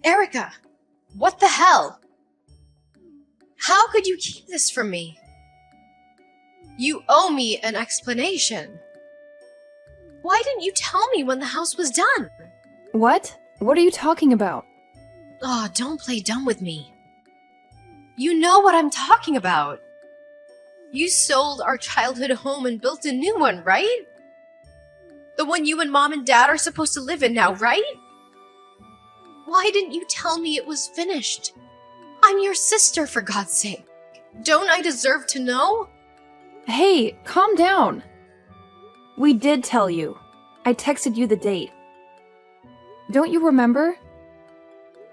Erica, what the hell? How could you keep this from me? You owe me an explanation. Why didn't you tell me when the house was done? What? What are you talking about? Oh, don't play dumb with me. You know what I'm talking about. You sold our childhood home and built a new one, right? The one you and Mom and Dad are supposed to live in now, right? Why didn't you tell me it was finished? I'm your sister, for God's sake. Don't I deserve to know? Hey, calm down. We did tell you. I texted you the date. Don't you remember?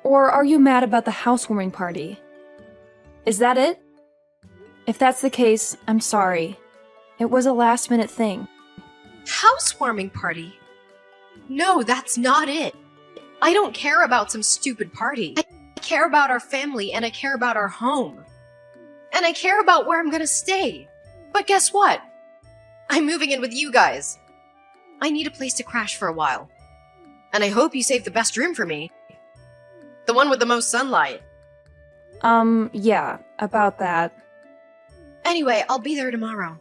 Or are you mad about the housewarming party? Is that it? If that's the case, I'm sorry. It was a last-minute thing. Housewarming party? No, that's not it. I don't care about some stupid party. I care about our family and I care about our home. And I care about where I'm gonna stay. But guess what? I'm moving in with you guys. I need a place to crash for a while. And I hope you saved the best room for me. The one with the most sunlight. Yeah, about that. Anyway, I'll be there tomorrow.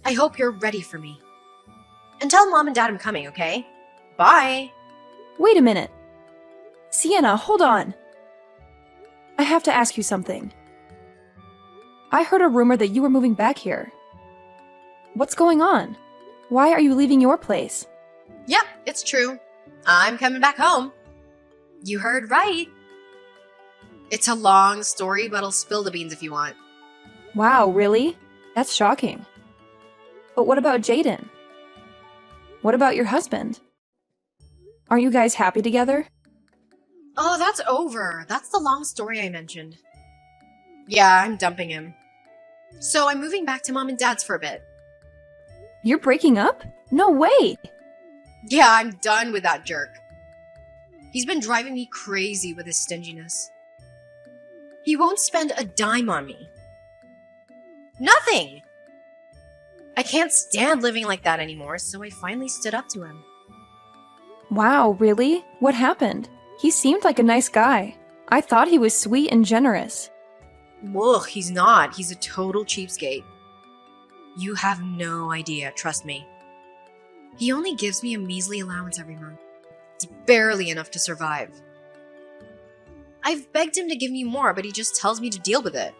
I hope you're ready for me. And tell Mom and Dad I'm coming, okay? Bye! Wait a minute. Sienna, hold on. I have to ask you something. I heard a rumor that you were moving back here. What's going on? Why are you leaving your place? Yep, it's true. I'm coming back home. You heard right. It's a long story, but I'll spill the beans if you want. Wow, really? That's shocking. But what about Jaden? What about your husband? Aren't you guys happy together? Oh, that's over. That's the long story I mentioned. Yeah, I'm dumping him. So I'm moving back to Mom and Dad's for a bit. You're breaking up? No way! Yeah, I'm done with that jerk. He's been driving me crazy with his stinginess. He won't spend a dime on me. Nothing! I can't stand living like that anymore, so I finally stood up to him. Wow, really? What happened? He seemed like a nice guy. I thought he was sweet and generous. Ugh, he's not. He's a total cheapskate. You have no idea, trust me. He only gives me a measly allowance every month. It's barely enough to survive. I've begged him to give me more, but he just tells me to deal with it.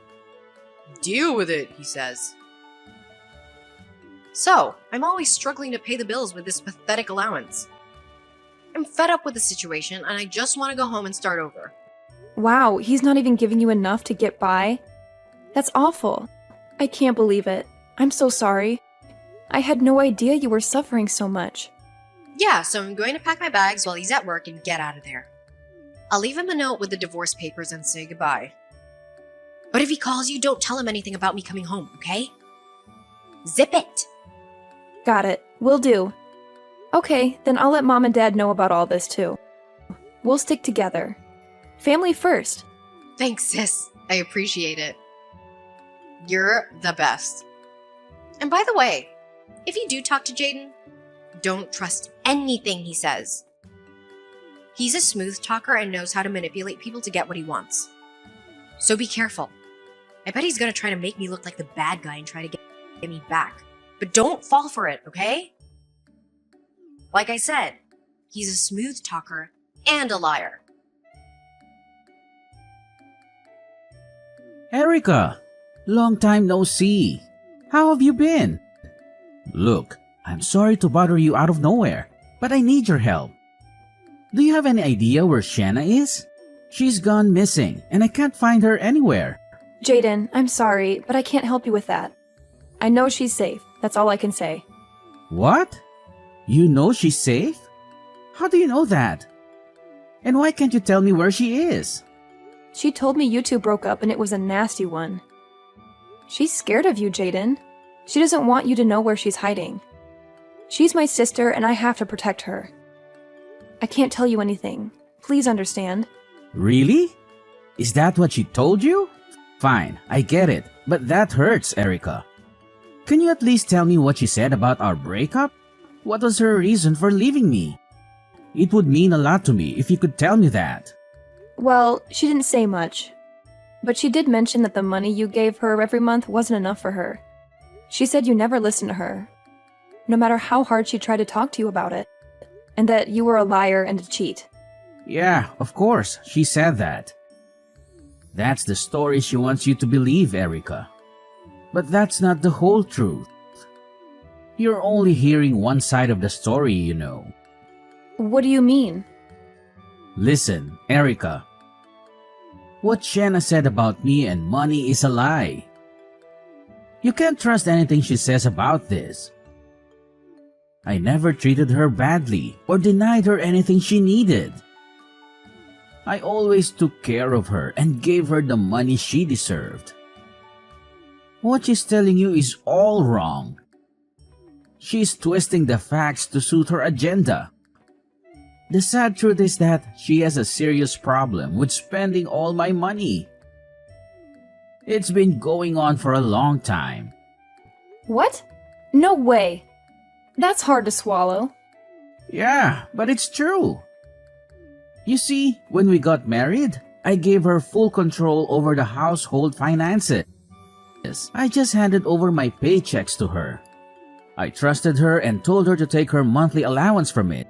Deal with it, he says. So, I'm always struggling to pay the bills with this pathetic allowance. I'm fed up with the situation, and I just want to go home and start over. Wow, he's not even giving you enough to get by? That's awful. I can't believe it. I'm so sorry. I had no idea you were suffering so much. Yeah, so I'm going to pack my bags while he's at work and get out of there. I'll leave him a note with the divorce papers and say goodbye. But if he calls you, don't tell him anything about me coming home, okay? Zip it! Got it. Will do. Okay, then I'll let Mom and Dad know about all this too. We'll stick together. Family first. Thanks, sis. I appreciate it. You're the best. And by the way, if you do talk to Jaden, don't trust anything he says. He's a smooth talker and knows how to manipulate people to get what he wants. So be careful. I bet he's gonna try to make me look like the bad guy and try to get me back. But don't fall for it, okay? Like I said, he's a smooth talker and a liar. Erica, long time no see. How have you been? Look, I'm sorry to bother you out of nowhere, but I need your help. Do you have any idea where Shanna is? She's gone missing, and I can't find her anywhere. Jaden, I'm sorry, but I can't help you with that. I know she's safe. That's all I can say. What? You know she's safe? How do you know that? And why can't you tell me where she is? She told me you two broke up and it was a nasty one. She's scared of you, Jaden. She doesn't want you to know where she's hiding. She's my sister and I have to protect her. I can't tell you anything. Please understand. Really? Is that what she told you? Fine, I get it, but that hurts, Erica. Can you at least tell me what she said about our breakup? What was her reason for leaving me? It would mean a lot to me if you could tell me that. Well, she didn't say much. But she did mention that the money you gave her every month wasn't enough for her. She said you never listened to her, no matter how hard she tried to talk to you about it, and that you were a liar and a cheat. Yeah, of course, she said that. That's the story she wants you to believe, Erica. But that's not the whole truth. You're only hearing one side of the story, you know. What do you mean? Listen, Erica. What Shanna said about me and money is a lie. You can't trust anything she says about this. I never treated her badly or denied her anything she needed. I always took care of her and gave her the money she deserved. What she's telling you is all wrong. She's twisting the facts to suit her agenda. The sad truth is that she has a serious problem with spending all my money. It's been going on for a long time. What? No way. That's hard to swallow. Yeah, but it's true. You see, when we got married, I gave her full control over the household finances. I just handed over my paychecks to her. I trusted her and told her to take her monthly allowance from it,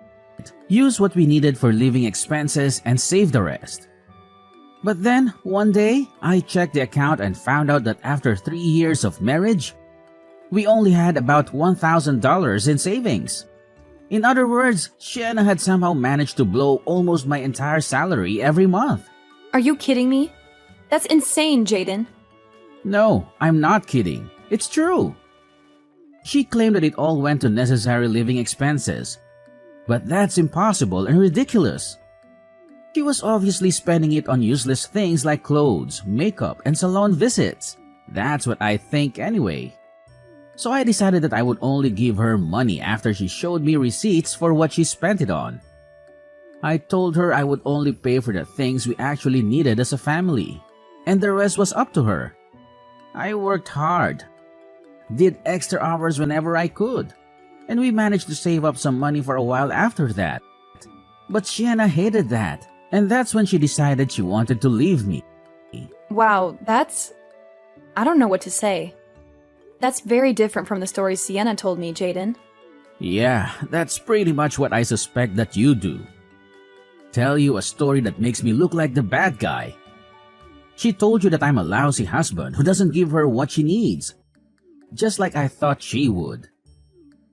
use what we needed for living expenses, and save the rest. But then, one day, I checked the account and found out that after 3 years of marriage, we only had about $1,000 in savings. In other words, Shanna had somehow managed to blow almost my entire salary every month. Are you kidding me? That's insane, Jaden. No, I'm not kidding. It's true. She claimed that it all went to necessary living expenses. But that's impossible and ridiculous. She was obviously spending it on useless things like clothes, makeup, and salon visits. That's what I think anyway. So I decided that I would only give her money after she showed me receipts for what she spent it on. I told her I would only pay for the things we actually needed as a family, and the rest was up to her. I worked hard, did extra hours whenever I could, and we managed to save up some money for a while after that. But Shanna hated that, and that's when she decided she wanted to leave me. Wow, I don't know what to say. That's very different from the story Sienna told me, Jaden. Yeah, that's pretty much what I suspect that you do. Tell you a story that makes me look like the bad guy. She told you that I'm a lousy husband who doesn't give her what she needs, just like I thought she would.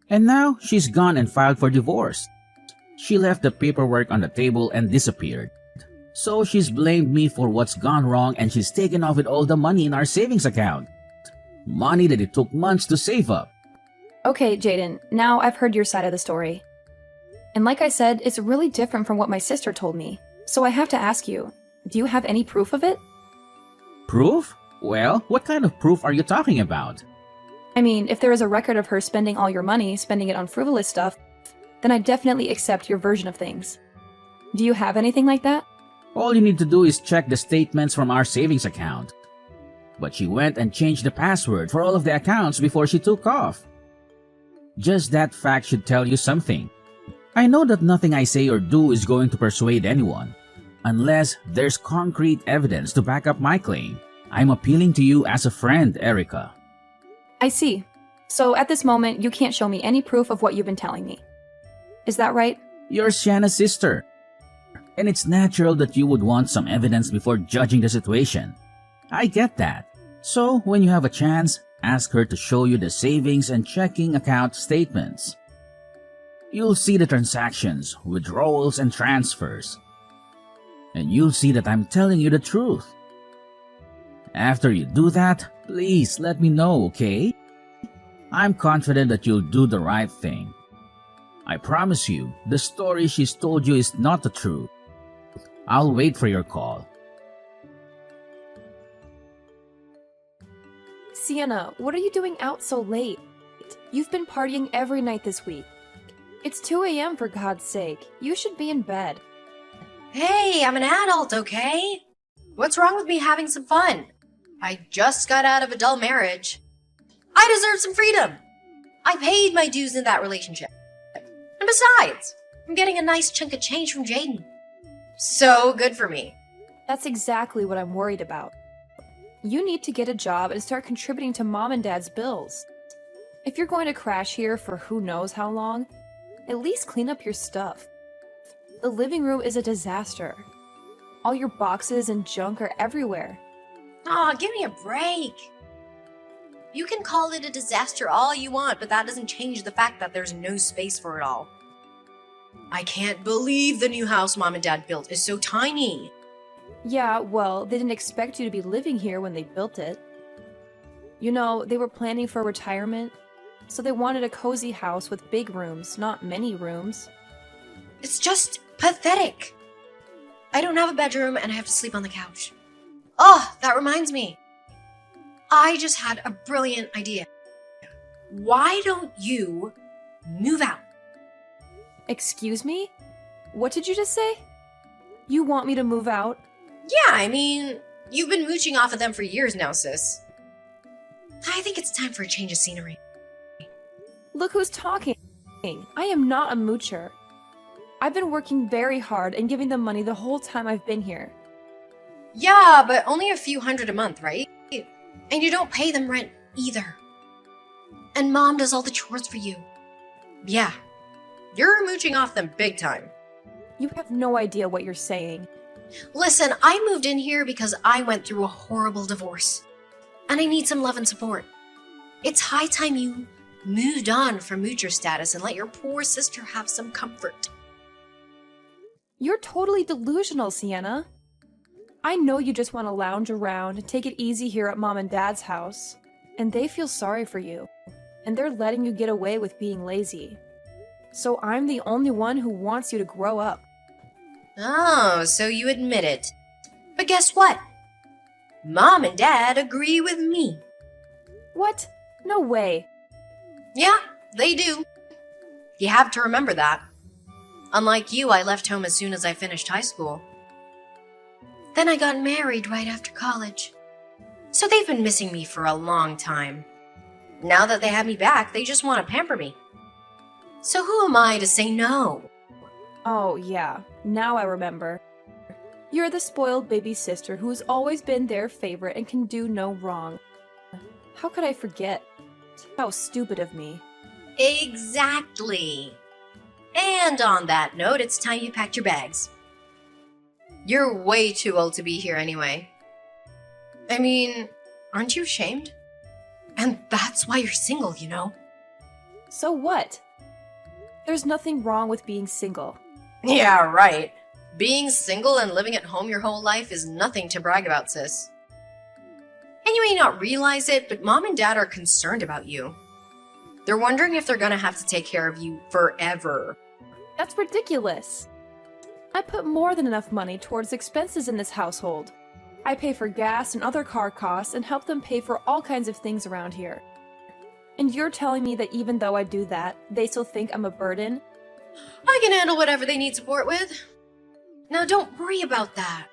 And now she's gone and filed for divorce. She left the paperwork on the table and disappeared. So she's blamed me for what's gone wrong, and she's taken off with all the money in our savings account. Money that it took months to save up. Okay, Jaden, now I've heard your side of the story. And like I said, it's really different from what my sister told me. So I have to ask you, do you have any proof of it? Proof? Well, what kind of proof are you talking about? I mean, if there is a record of her spending all your money, spending it on frivolous stuff, then I definitely accept your version of things. Do you have anything like that? All you need to do is check the statements from our savings account. But she went and changed the password for all of the accounts before she took off. Just that fact should tell you something. I know that nothing I say or do is going to persuade anyone, unless there's concrete evidence to back up my claim. I'm appealing to you as a friend, Erica. I see. So at this moment, you can't show me any proof of what you've been telling me. Is that right? You're Shanna's sister, and it's natural that you would want some evidence before judging the situation. I get that. So when you have a chance, ask her to show you the savings and checking account statements. You'll see the transactions, withdrawals, and transfers. And you'll see that I'm telling you the truth. After you do that, please let me know, okay? I'm confident that you'll do the right thing. I promise you, the story she's told you is not the truth. I'll wait for your call. Sienna, what are you doing out so late? You've been partying every night this week. It's 2 a.m. for God's sake. You should be in bed. Hey, I'm an adult, okay? What's wrong with me having some fun? I just got out of a dull marriage. I deserve some freedom. I paid my dues in that relationship. And besides, I'm getting a nice chunk of change from Jaden. So good for me. That's exactly what I'm worried about. You need to get a job and start contributing to Mom and Dad's bills. If you're going to crash here for who knows how long, at least clean up your stuff. The living room is a disaster. All your boxes and junk are everywhere. Aw, give me a break. You can call it a disaster all you want, but that doesn't change the fact that there's no space for it all. I can't believe the new house Mom and Dad built is so tiny. Yeah, well, they didn't expect you to be living here when they built it. You know, they were planning for retirement, so they wanted a cozy house with big rooms, not many rooms. It's just pathetic. I don't have a bedroom and I have to sleep on the couch. Oh, that reminds me. I just had a brilliant idea. Why don't you move out? Excuse me? What did you just say? You want me to move out? Yeah, I mean, you've been mooching off of them for years now, sis. I think it's time for a change of scenery. Look who's talking. I am not a moocher. I've been working very hard and giving them money the whole time I've been here. Yeah, but only a few hundred a month, right? And you don't pay them rent either. And Mom does all the chores for you. Yeah, you're mooching off them big time. You have no idea what you're saying. Listen, I moved in here because I went through a horrible divorce. And I need some love and support. It's high time you moved on from moocher status and let your poor sister have some comfort. You're totally delusional, Sienna. I know you just want to lounge around and take it easy here at Mom and Dad's house. And they feel sorry for you. And they're letting you get away with being lazy. So I'm the only one who wants you to grow up. Oh, so you admit it. But guess what? Mom and Dad agree with me. What? No way. Yeah, they do. You have to remember that. Unlike you, I left home as soon as I finished high school. Then I got married right after college. So they've been missing me for a long time. Now that they have me back, they just want to pamper me. So who am I to say no? Oh, yeah. Now I remember. You're the spoiled baby sister who's always been their favorite and can do no wrong. How could I forget? How stupid of me. Exactly. And on that note, it's time you packed your bags. You're way too old to be here anyway. I mean, aren't you ashamed? And that's why you're single, you know? So what? There's nothing wrong with being single. Yeah, right. Being single and living at home your whole life is nothing to brag about, sis. And you may not realize it, but Mom and Dad are concerned about you. They're wondering if they're gonna have to take care of you forever. That's ridiculous. I put more than enough money towards expenses in this household. I pay for gas and other car costs and help them pay for all kinds of things around here. And you're telling me that even though I do that, they still think I'm a burden? I can handle whatever they need support with. Now don't worry about that.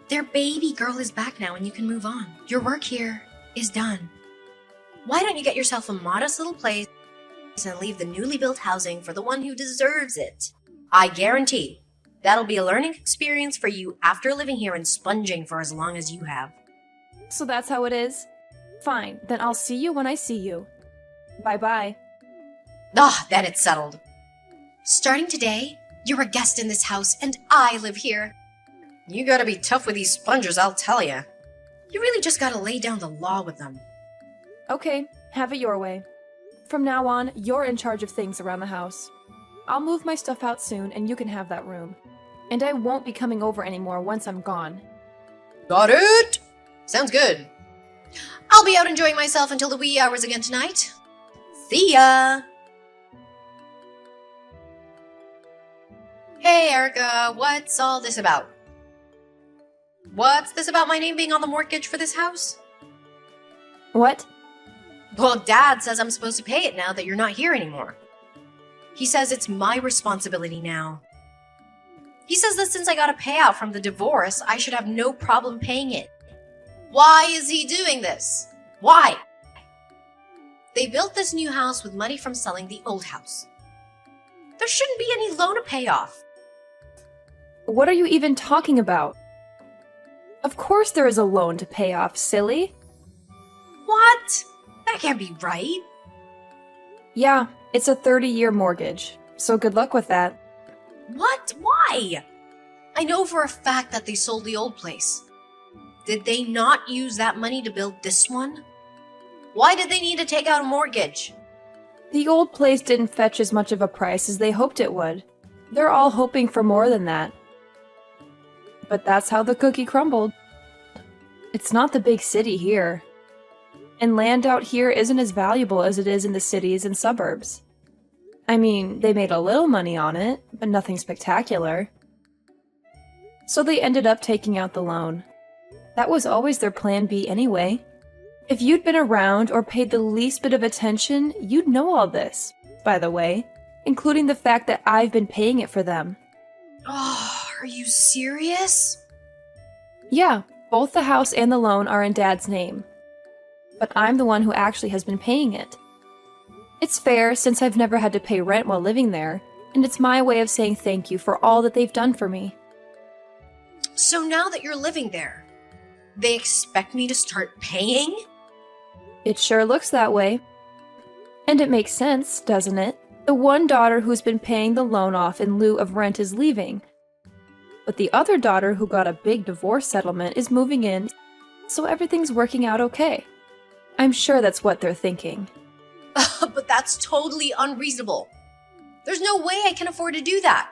Their baby girl is back now and you can move on. Your work here is done. Why don't you get yourself a modest little place and leave the newly built housing for the one who deserves it? I guarantee that'll be a learning experience for you after living here and sponging for as long as you have. So that's how it is? Fine, then I'll see you when I see you. Bye-bye. Ah, then it's settled. Starting today, you're a guest in this house and I live here. You gotta be tough with these spongers, I'll tell ya. You really just gotta lay down the law with them. Okay, have it your way. From now on, you're in charge of things around the house. I'll move my stuff out soon and you can have that room. And I won't be coming over anymore once I'm gone. Got it! Sounds good. I'll be out enjoying myself until the wee hours again tonight. See ya! Hey, Erica, what's all this about? What's this about my name being on the mortgage for this house? What? Well, Dad says I'm supposed to pay it now that you're not here anymore. He says it's my responsibility now. He says that since I got a payout from the divorce, I should have no problem paying it. Why is he doing this? Why? They built this new house with money from selling the old house. There shouldn't be any loan to pay off. What are you even talking about? Of course there is a loan to pay off, silly. What? That can't be right. Yeah, it's a 30-year mortgage, so good luck with that. What? Why? I know for a fact that they sold the old place. Did they not use that money to build this one? Why did they need to take out a mortgage? The old place didn't fetch as much of a price as they hoped it would. They're all hoping for more than that. But that's how the cookie crumbled. It's not the big city here. And land out here isn't as valuable as it is in the cities and suburbs. I mean, they made a little money on it, but nothing spectacular. So they ended up taking out the loan. That was always their plan B anyway. If you'd been around or paid the least bit of attention, you'd know all this, by the way, including the fact that I've been paying it for them. Oh, are you serious? Yeah, both the house and the loan are in Dad's name. But I'm the one who actually has been paying it. It's fair since I've never had to pay rent while living there, and it's my way of saying thank you for all that they've done for me. So now that you're living there, they expect me to start paying? It sure looks that way. And it makes sense, doesn't it? The one daughter who's been paying the loan off in lieu of rent is leaving. But the other daughter who got a big divorce settlement is moving in, so everything's working out okay. I'm sure that's what they're thinking. But that's totally unreasonable. There's no way I can afford to do that.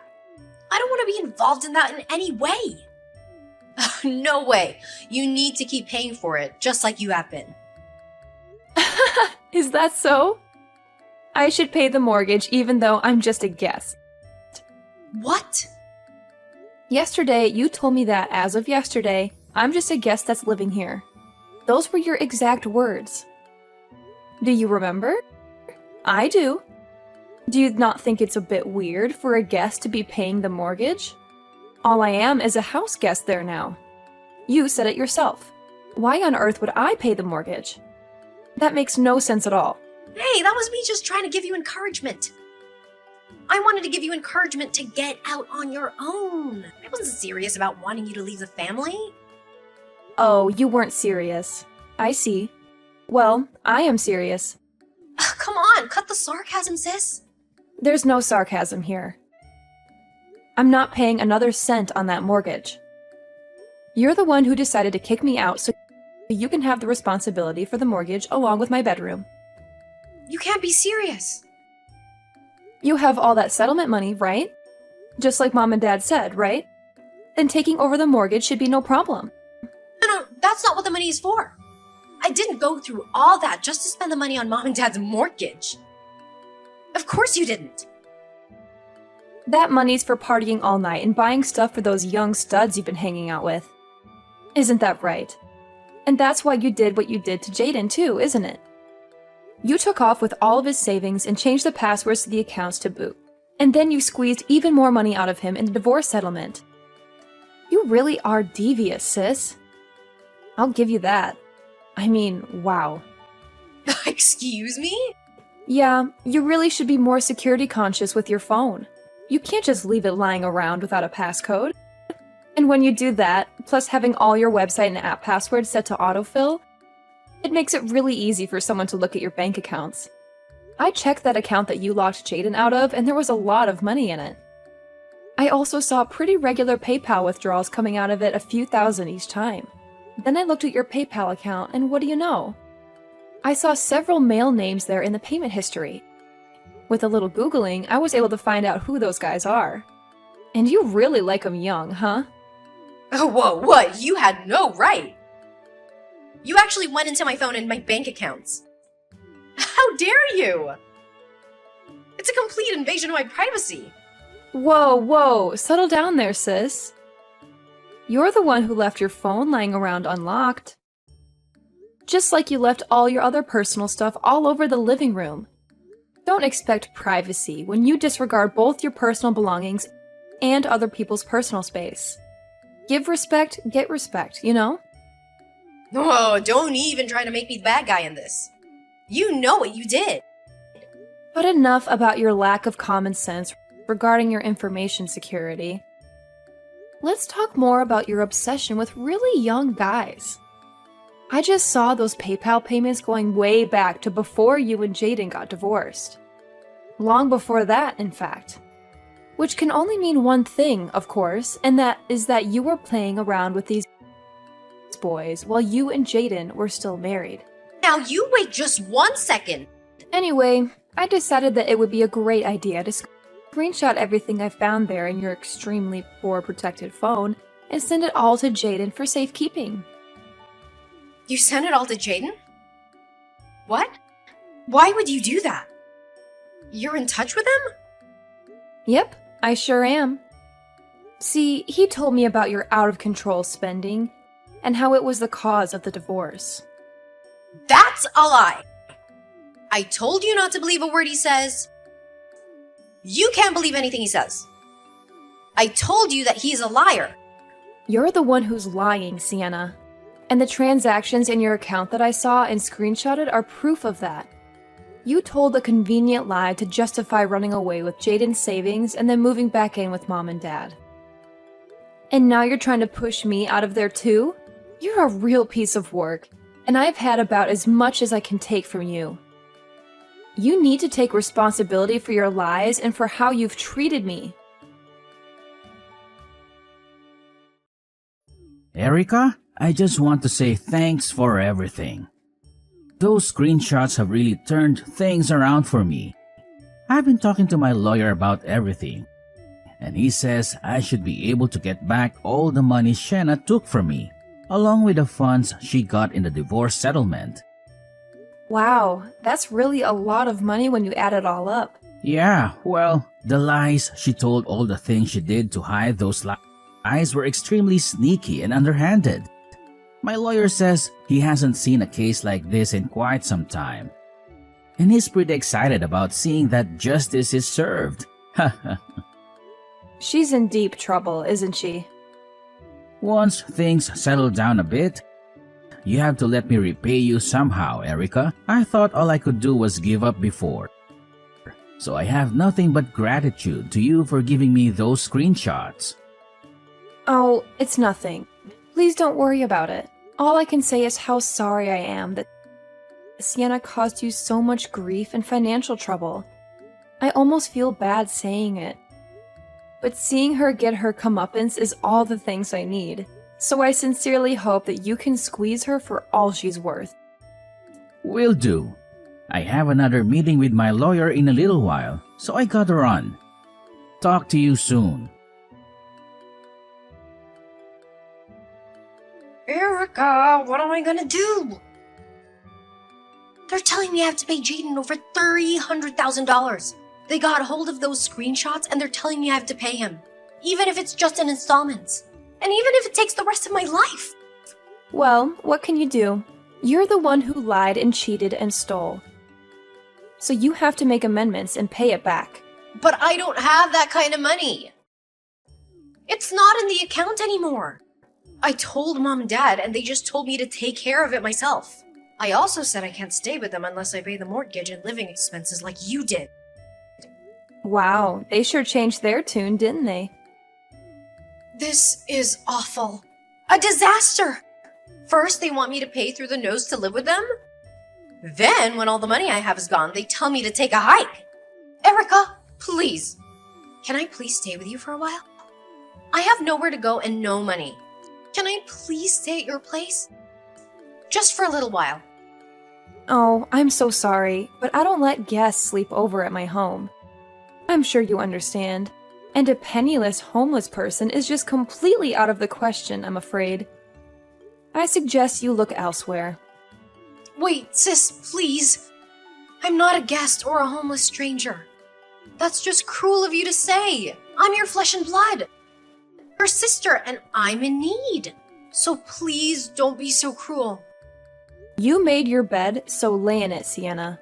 I don't want to be involved in that in any way. No way. You need to keep paying for it, just like you have been. Is that so? I should pay the mortgage even though I'm just a guest. What? Yesterday, you told me that as of yesterday, I'm just a guest that's living here. Those were your exact words. Do you remember? I do. Do you not think it's a bit weird for a guest to be paying the mortgage? All I am is a house guest there now. You said it yourself. Why on earth would I pay the mortgage? That makes no sense at all. Hey, that was me just trying to give you encouragement. I wanted to give you encouragement to get out on your own. I wasn't serious about wanting you to leave the family. Oh, you weren't serious. I see. Well, I am serious. Come on, cut the sarcasm, sis. There's no sarcasm here. I'm not paying another cent on that mortgage. You're the one who decided to kick me out so you can have the responsibility for the mortgage along with my bedroom. You can't be serious. You have all that settlement money, right? Just like Mom and Dad said, right? Then taking over the mortgage should be no problem. No, that's not what the money is for. I didn't go through all that just to spend the money on Mom and Dad's mortgage. Of course you didn't. That money's for partying all night and buying stuff for those young studs you've been hanging out with. Isn't that right? And that's why you did what you did to Jaden too, isn't it? You took off with all of his savings and changed the passwords to the accounts to boot. And then you squeezed even more money out of him in the divorce settlement. You really are devious, sis. I'll give you that. I mean, wow. Excuse me? Yeah, you really should be more security conscious with your phone. You can't just leave it lying around without a passcode. And when you do that, plus having all your website and app passwords set to autofill, it makes it really easy for someone to look at your bank accounts. I checked that account that you locked Jaden out of, and there was a lot of money in it. I also saw pretty regular PayPal withdrawals coming out of it, a few thousand each time. Then I looked at your PayPal account, and what do you know? I saw several male names there in the payment history. With a little Googling, I was able to find out who those guys are. And you really like them young, huh? Oh, whoa, what? You had no right. You actually went into my phone and my bank accounts. How dare you? It's a complete invasion of my privacy. Whoa, settle down there, sis. You're the one who left your phone lying around unlocked. Just like you left all your other personal stuff all over the living room. Don't expect privacy when you disregard both your personal belongings and other people's personal space. Give respect, get respect, you know? Oh, don't even try to make me the bad guy in this. You know what you did. But enough about your lack of common sense regarding your information security. let's talk more about your obsession with really young guys. I just saw those PayPal payments going way back to before you and Jaden got divorced. Long before that, in fact. Which can only mean one thing, of course, and that is that you were playing around with these boys while you and Jaden were still married. Now you wait just 1 second. Anyway, I decided that it would be a great idea to screenshot everything I found there in your extremely poor protected phone and send it all to Jaden for safekeeping. You sent it all to Jaden? What? Why would you do that? You're in touch with him? Yep, I sure am. See, he told me about your out-of-control spending and how it was the cause of the divorce. That's a lie. I told you not to believe a word he says. You can't believe anything he says. I told you that he's a liar. You're the one who's lying, Sienna. And the transactions in your account that I saw and screenshotted are proof of that. You told a convenient lie to justify running away with Jaden's savings and then moving back in with Mom and Dad. And now you're trying to push me out of there too? You're a real piece of work, and I've had about as much as I can take from you. You need to take responsibility for your lies and for how you've treated me. Erica, I just want to say thanks for everything. Those screenshots have really turned things around for me. I've been talking to my lawyer about everything, and he says I should be able to get back all the money Shenna took from me, along with the funds she got in the divorce settlement. Wow, that's really a lot of money when you add it all up. Yeah, well, the lies she told, all the things she did to hide those lies were extremely sneaky and underhanded. My lawyer says he hasn't seen a case like this in quite some time, and he's pretty excited about seeing that justice is served. She's in deep trouble, isn't she? Once things settle down a bit, you have to let me repay you somehow, Erica. I thought all I could do was give up before. So I have nothing but gratitude to you for giving me those screenshots. Oh, it's nothing. Please don't worry about it. All I can say is how sorry I am that Sienna caused you so much grief and financial trouble. I almost feel bad saying it. But seeing her get her comeuppance is all the things I need. So I sincerely hope that you can squeeze her for all she's worth. Will do. I have another meeting with my lawyer in a little while, so I gotta run. Talk to you soon. Erica, what am I gonna do? They're telling me I have to pay Jaden over $300,000. They got hold of those screenshots and they're telling me I have to pay him, even if it's just in installments, and even if it takes the rest of my life. Well, what can you do? You're the one who lied and cheated and stole. So you have to make amendments and pay it back. But I don't have that kind of money. It's not in the account anymore. I told Mom and Dad, and they just told me to take care of it myself. I also said I can't stay with them unless I pay the mortgage and living expenses like you did. Wow, they sure changed their tune, didn't they? This is awful. A disaster! First, they want me to pay through the nose to live with them. Then, when all the money I have is gone, they tell me to take a hike. Erica, please. Can I please stay with you for a while? I have nowhere to go and no money. Can I please stay at your place? Just for a little while. Oh, I'm so sorry, but I don't let guests sleep over at my home. I'm sure you understand. And a penniless homeless person is just completely out of the question, I'm afraid. I suggest you look elsewhere. Wait, sis, please. I'm not a guest or a homeless stranger. That's just cruel of you to say. I'm your flesh and blood. Your sister, and I'm in need. So please don't be so cruel. You made your bed, so lay in it, Sienna.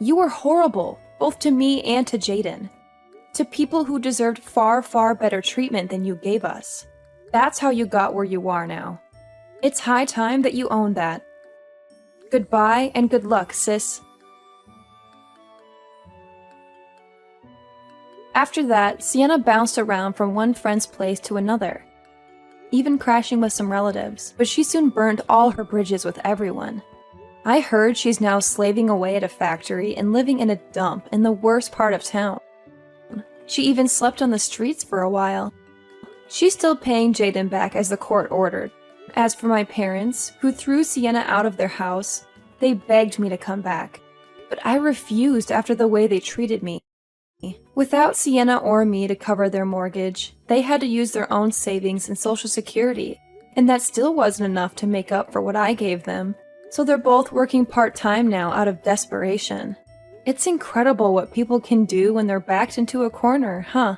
You were horrible, both to me and to Jaden. To people who deserved far, far better treatment than you gave us. That's how you got where you are now. It's high time that you own that. Goodbye and good luck, sis. After that, Sienna bounced around from one friend's place to another, even crashing with some relatives, but she soon burned all her bridges with everyone. I heard she's now slaving away at a factory and living in a dump in the worst part of town. She even slept on the streets for a while. She's still paying Jaden back as the court ordered. As for my parents, who threw Sienna out of their house, they begged me to come back, but I refused after the way they treated me. Without Sienna or me to cover their mortgage, they had to use their own savings and Social Security, and that still wasn't enough to make up for what I gave them, so they're both working part-time now out of desperation. It's incredible what people can do when they're backed into a corner, huh?